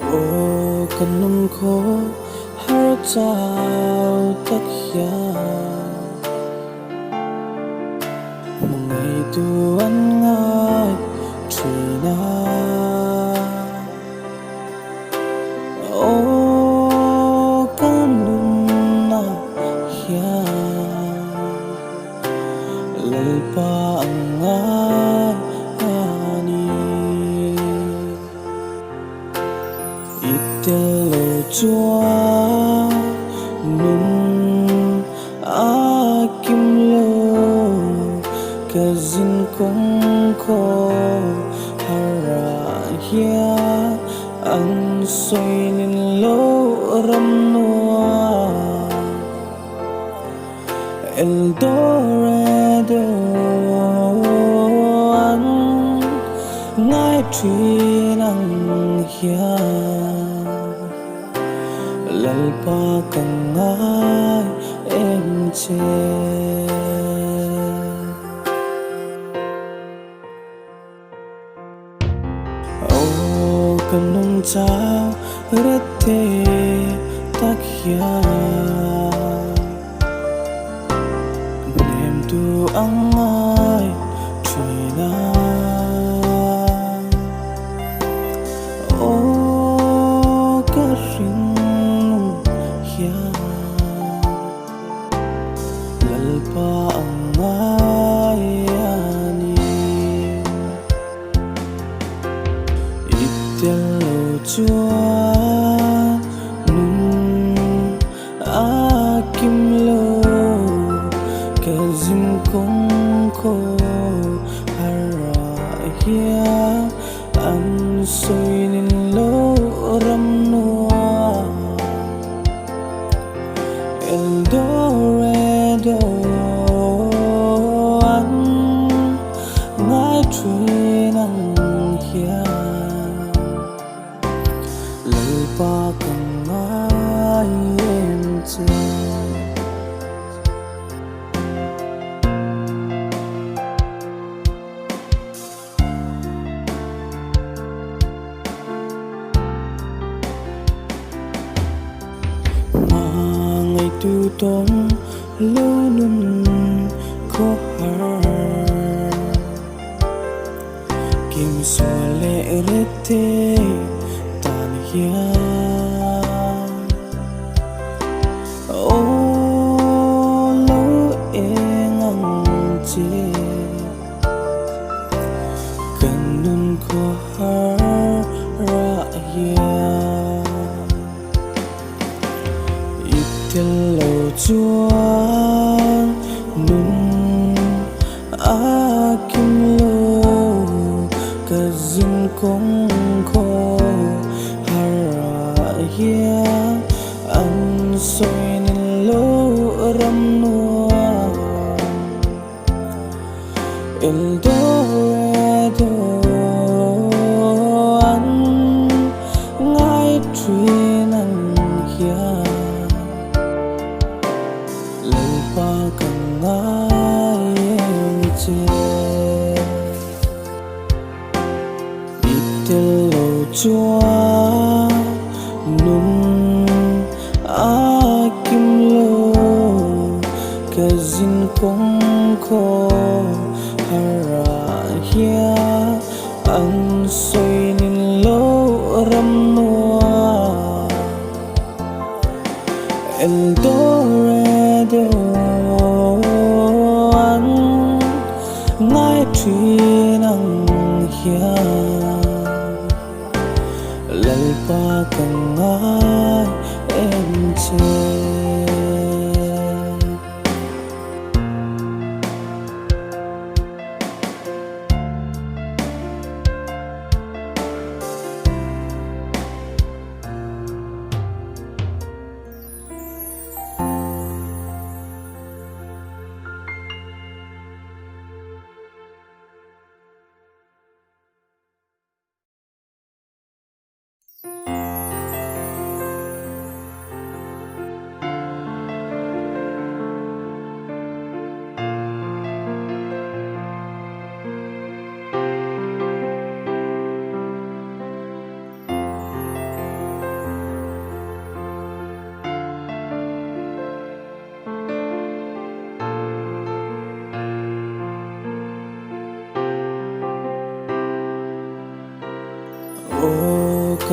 ô cần nung khô har trao tất cả một ngày tu ăn ngai truy na ô cần nung na ya lal pa ngai ani itelo chua nun akim lo kazin kong ko harahia an soy minlo ram noa Eldorado an ngai truy nang hia lalpa kang ngai em che ô cần nung chao rete tak hia niềm tu ang ngai truy na ô ka ring hia lalpa ang ngai ani itelo chua nun akim lo kazim kong ko harahia an soy minlo ram noa Eldorado an ngai truy nang hia lalpa kang ngai em che hmangeih tu tong lo nun ko har kim so le rete tan hia ô lo engang che kan nun ko har ra hia itelo chua nun akim lo kazin kong ko harahia an soy minlo ram noa Eldorado an ngai truy nang hia lalpa kang ngai em che itelo chua nun akim lo kazin kong ko harahia an soy minlo ram noa Eldorado an ngai truy nang hia lalpa kang ngai em che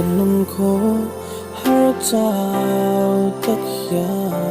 nung ko har chao tak ya